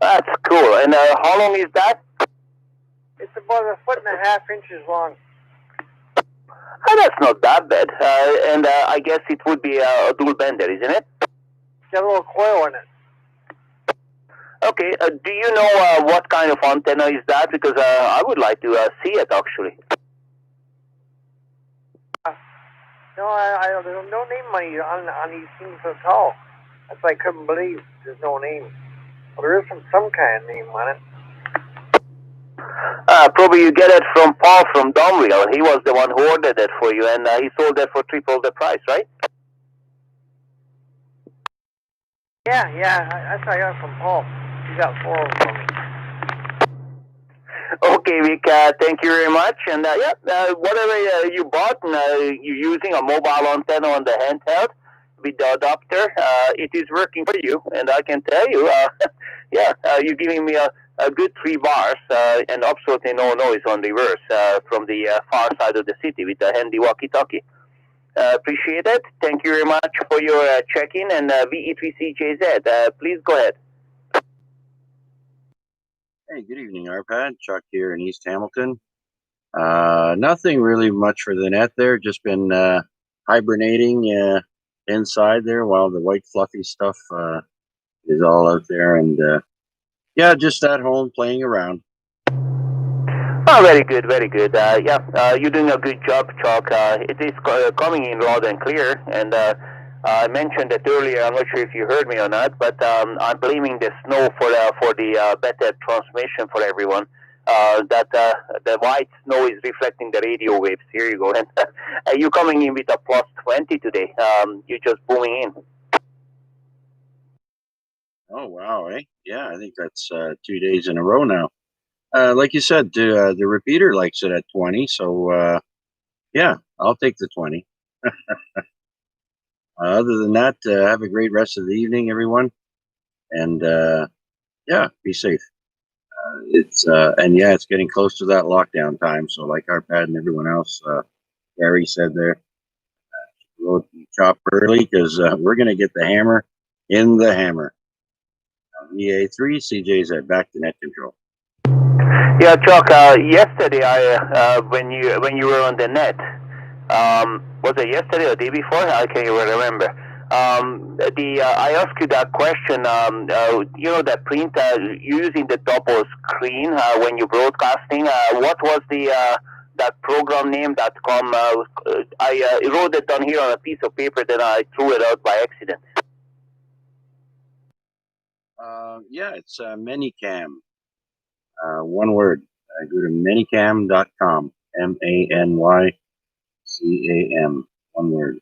That's cool. And how long is that? It's about 1.5 inches long. That's not that bad. I guess it would be a dual bender, isn't it? It's got a little coil in it. Okay. Do you know what kind of antenna is that? Because I would like to see it, actually. No, there's no name on these things at all. That's why I couldn't believe there's no name. Well, there is some kind of name on it. Probably you get it from Paul from Domville. He was the one who ordered it for you, and he sold it for triple the price, right? Yeah, that's what I got from Paul. He got 4 of them for me. Okay, Vic, thank you very much. And whatever you bought, and you're using a mobile antenna on the handheld with the adapter, it is working for you. And I can tell you, you're giving me a good 3 bars and absolutely no noise on reverse from the far side of the city with the handy walkie-talkie. Appreciate it. Thank you very much for your check-in. And VA3CJZ, please go ahead. Hey, good evening, RPAD. Chuck here in East Hamilton. Nothing really much for the net there. Just been hibernating inside there while the white fluffy stuff is all out there. And just at home playing around. Oh, very good, very good. You're doing a good job, Chuck. It is coming in loud and clear. And I mentioned it earlier. I'm not sure if you heard me or not, but I'm blaming the snow for the better transmission for everyone. The white snow is reflecting the radio waves. Here you go. And you're coming in with a plus 20 today. You're just booming in. Oh, wow, eh? Yeah, I think that's 2 days in a row now. Like you said, the repeater likes it at 20, so I'll take the 20. Other than that, have a great rest of the evening, everyone, and be safe. It's getting close to that lockdown time. So, like RPAD and everyone else, Gary said there, we'll chop early because we're going to get the hammer in the hammer. VA3 CJZ back to net control. Yeah, Chuck. Yesterday, when you were on the net, was it yesterday or the day before? I can't even remember. I asked you that question. That print using the double screen when you're broadcasting. What was that program name that come? I wrote it down here on a piece of paper, then I threw it out by accident. It's Manycam. One word. Go to manycam.com. MANYCAM. One word.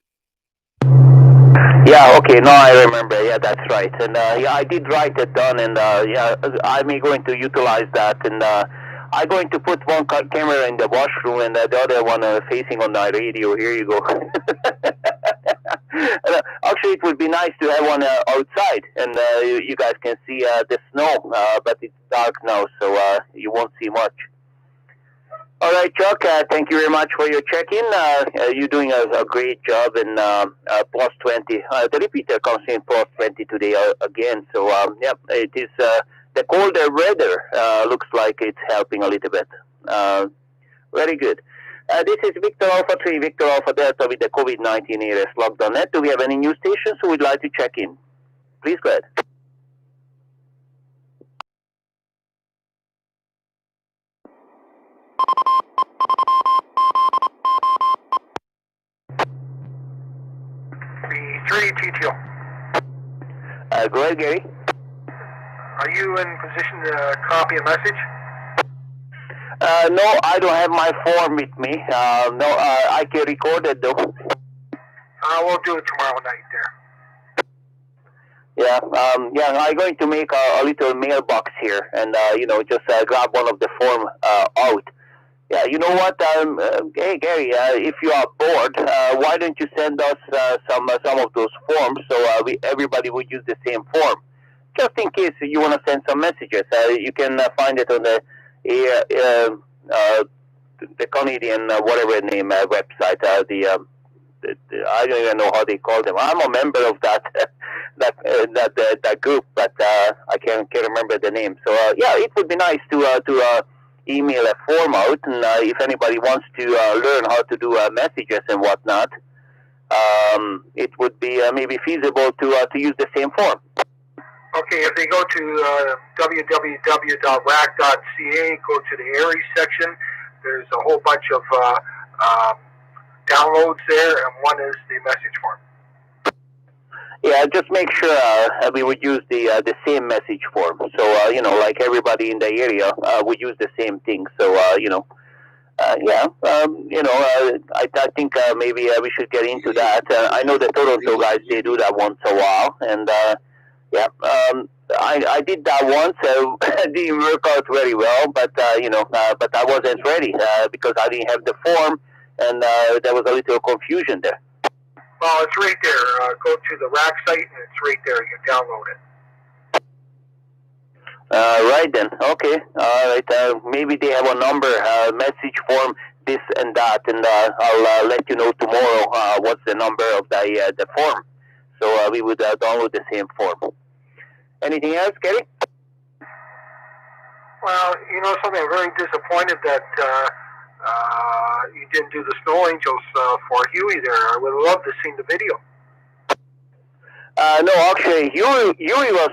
Yeah, okay, now I remember. Yeah, that's right. And I did write it down, and I'm going to utilize that. And I'm going to put one camera in the washroom and the other one facing on the radio. Here you go. Actually, it would be nice to have one outside, and you guys can see the snow, but it's dark now, so you won't see much. All right, Chuck, thank you very much for your check-in. You're doing a great job in plus 20. The repeater comes in plus 20 today again, so it is the colder weather looks like it's helping a little bit. Very good. This is Victor Alpha 3, Victor Alpha Delta with the COVID-19 ARS lockdown net. Do we have any new stations who would like to check in? Please go ahead. V3TTO. Go ahead, Gary. Are you in position to copy a message? No, I don't have my form with me. I can record it though. We'll do it tomorrow night there. Yeah, I'm going to make a little mailbox here, and just grab one of the form out. Yeah, you know what? Hey Gary, if you are bored, why don't you send us some of those forms so everybody would use the same form, just in case you want to send some messages. You can find it on the Canadian whatever name website. I don't even know how they call them. I'm a member of that that group, but I can't remember the name. So yeah, it would be nice to email a form out, and if anybody wants to learn how to do messages and whatnot, it would be maybe feasible to use the same form. Okay, if they go to www.rac.ca, go to the Aries section, there's a whole bunch of downloads there, and one is the message form. Yeah, just make sure we would use the same message form. So like everybody in the area would use the same thing. So I think maybe we should get into that. I know the Toronto guys, they do that once a while, and I did that once. It didn't work out very well, but but I wasn't ready because I didn't have the form, and there was a little confusion there. Well, it's right there. Go to the RAC site, and it's right there. You can download it. Right then. Okay. All right. Maybe they have a number, message form, this and that, and I'll let you know tomorrow what's the number of the form. So we would download the same form. Anything else, Gary? Well, you know something, I'm very disappointed that you didn't do the Snow Angels for Huey there. I would have loved to see the video. No, actually, Huey was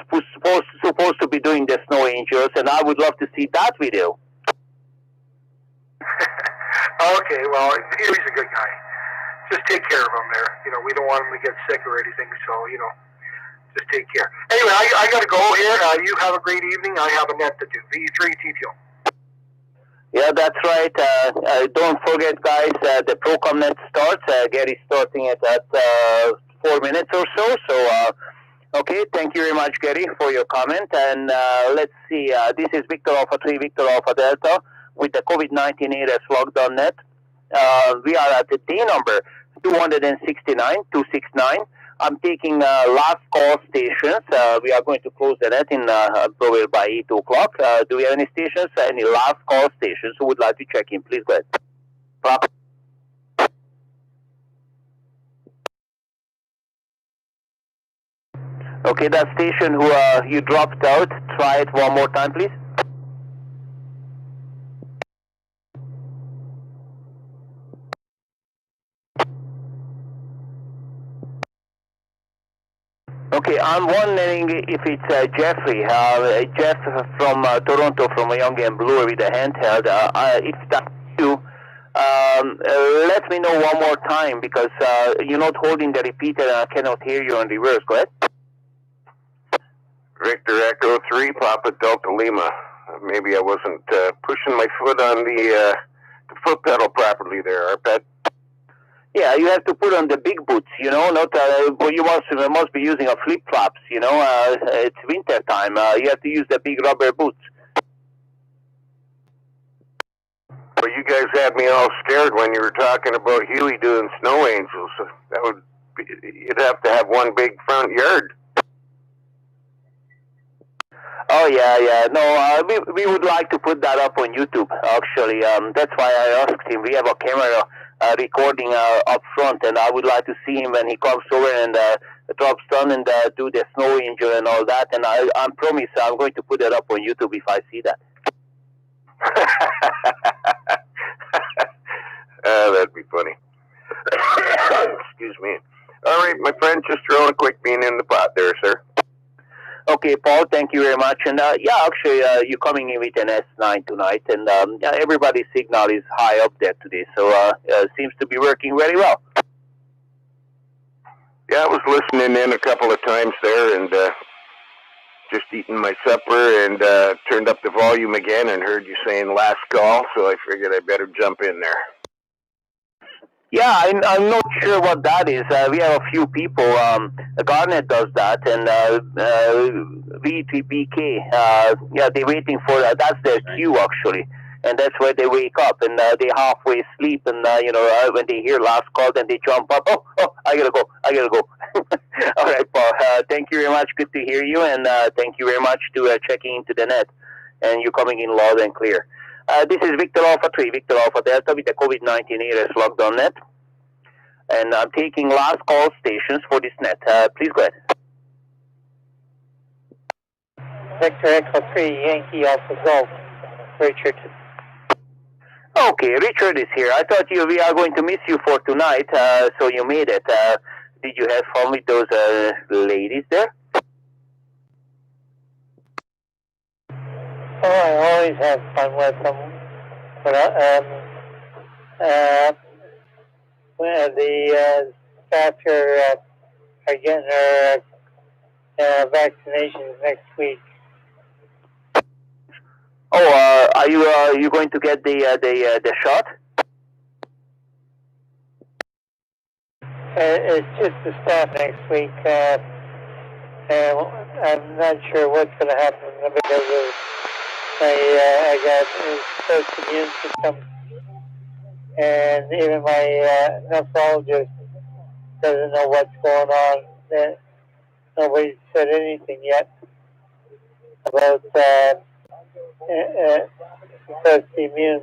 supposed to be doing the Snow Angels, and I would love to see that video. Okay, well, Huey's a good guy. Just take care of him there. We don't want him to get sick or anything, so, just take care. Anyway, I got to go here. You have a great evening. I have a net to do. VA3VAD. Yeah, that's right. Don't forget, guys, the Procom net starts. Gary's starting it at 4 minutes or so. So, okay, thank you very much, Gary, for your comment. And let's see. This is Victor Alpha 3, Victor Alpha Delta with the COVID-19 ARS lockdown net. We are at the day number 269. I'm taking last call stations. We are going to close the net in probably by 8 o'clock. Do we have any stations? Any last call stations who would like to check in? Please go ahead. Prop. Okay, that station who you dropped out, try it one more time, please. Okay, I'm wondering if it's Jeffrey, Jeff from Toronto, from a Young and Bluer with a handheld. If that's you, let me know one more time because you're not holding the repeater and I cannot hear you on reverse. Go ahead. Victor Echo 3, Papa Delta Lima. Maybe I wasn't pushing my foot on the foot pedal properly there, Arpad. Yeah, you have to put on the big boots, not, but you must be using a flip-flops, it's winter time, you have to use the big rubber boots. Well, you guys had me all scared when you were talking about Huey doing Snow Angels. You'd have to have one big front yard. Oh, yeah, no, we would like to put that up on YouTube, actually, that's why I asked him. We have a camera recording up front, and I would like to see him when he comes over and drops down and do the Snow Angel and all that, and I promise I'm going to put it up on YouTube if I see that. That'd be funny. Excuse me. All right, my friend, just throwing a quick bean in the pot there, sir. Okay, Paul, thank you very much. And yeah, actually, you're coming in with an S9 tonight, and everybody's signal is high up there today, so seems to be working very well. Yeah, I was listening in a couple of times there, and just eating my supper, and turned up the volume again, and heard you saying last call, so I figured I better jump in there. Yeah, I'm not sure what that is. We have a few people. Garnet does that, and VA3VAD. Yeah, they're waiting for that's their cue actually, and that's where they wake up and they halfway sleep, and when they hear last call, then they jump up. Oh, I gotta go. All right, Paul. Thank you very much. Good to hear you, and thank you very much to checking into the net, and you're coming in loud and clear. This is Victor Alpha 3, Victor Alpha Delta with the COVID-19 ARS lockdown net. And I'm taking last call stations for this net. Please go ahead. Victor Echo 3, Yankee Alpha Golf, Richard. Okay, Richard is here. I thought we are going to miss you for tonight, so you made it. Did you have fun with those ladies there? Oh, I always have fun with them. But the staff here are getting their vaccinations next week. Oh, are you going to get the shot? It's just the staff next week. I'm not sure what's going to happen because of I got a first immune system, and even my nephrologist doesn't know what's going on. Nobody said anything yet about first immune.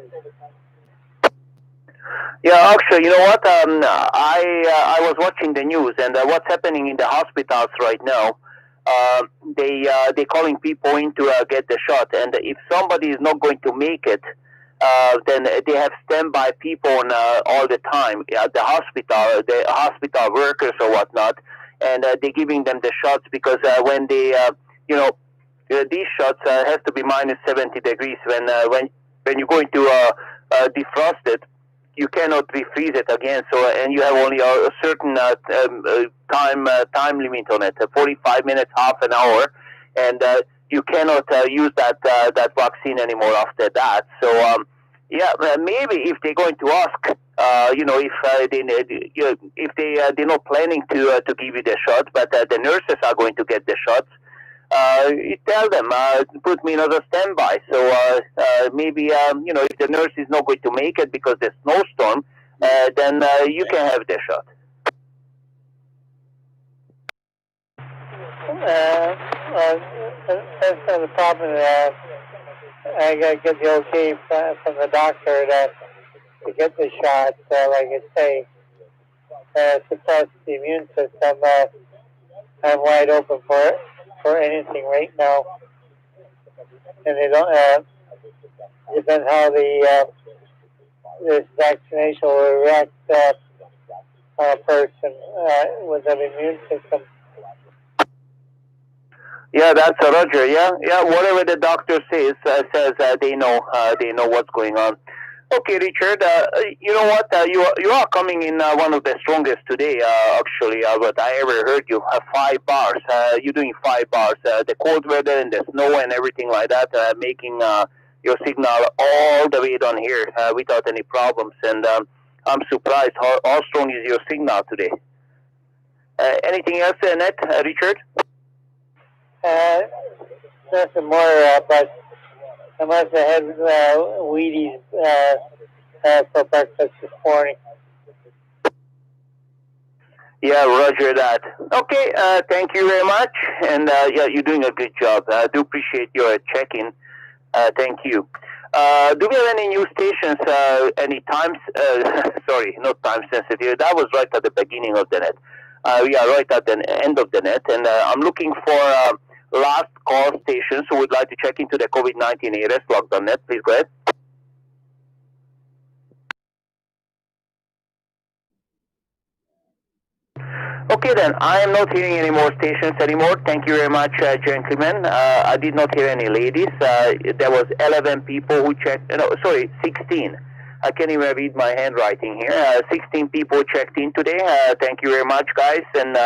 Yeah, actually, you know what? I was watching the news, and what's happening in the hospitals right now. They're calling people in to get the shot, and if somebody is not going to make it, then they have standby people on, all the time at the hospital workers or whatnot, and they're giving them the shots because when they, these shots have to be minus 70 degrees when you're going to defrost it. You cannot refreeze it again, so and you have only a certain time limit on it, 45 minutes, half an hour, and you cannot use that vaccine anymore after that. So maybe if they're going to ask, if they're not planning to give you the shot, but the nurses are going to get the shots. You tell them, put me in another standby. So maybe, if the nurse is not going to make it because there's snowstorm, then you can have the shot. That's not the problem. I got to get the okay from the doctor to get the shot. Like I say, suppress the immune system. I'm wide open for anything right now, and they don't depend how this vaccination will react on a person with an immune system. Yeah, that's Roger. Yeah. Whatever the doctor says they know what's going on. Okay, Richard. You know what? You are coming in one of the strongest today. Actually, what I ever heard you have 5 bars. You're doing 5 bars. The cold weather and the snow and everything like that, making your signal all the way down here without any problems. And I'm surprised how strong is your signal today. Anything else, Annette, Richard? Nothing more, but I must have had Wheaties for breakfast this morning. Yeah, roger that. Okay, thank you very much. And you're doing a good job. I do appreciate your check-in. Thank you. Do we have any new stations, any times, sorry, not time sensitive. That was right at the beginning of the net. We are right at the end of the net, and I'm looking for last call stations who would like to check into the COVID-19 ARS lockdown net. Please go ahead. Okay then, I am not hearing any more stations anymore. Thank you very much, gentlemen. I did not hear any ladies. There was 11 people who checked, 16. I can't even read my handwriting here. 16 people checked in today. Thank you very much, guys, and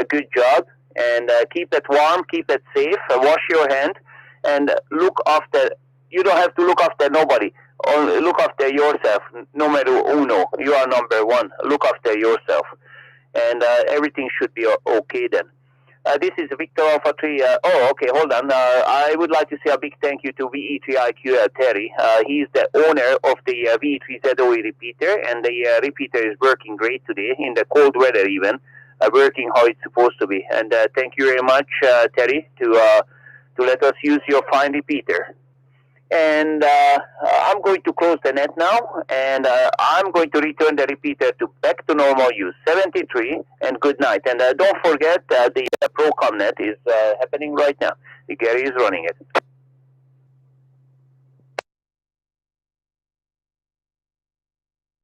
good job. And keep it warm, keep it safe, wash your hand, and look after, you don't have to look after nobody. look after yourself. Numero uno. You are number one. Look after yourself. And everything should be okay then. This is Victor Alpha 3. Okay, hold on. I would like to say a big thank you to VA3IQ Terry. He's the owner of the VA3ZOE repeater, and the repeater is working great today in the cold weather even, working how it's supposed to be. And thank you very much, Terry, to let us use your fine repeater. And I'm going to close the net now, and I'm going to return the repeater back to normal use. 73, and good night. And don't forget that the ProCom net is happening right now. Gary is running it.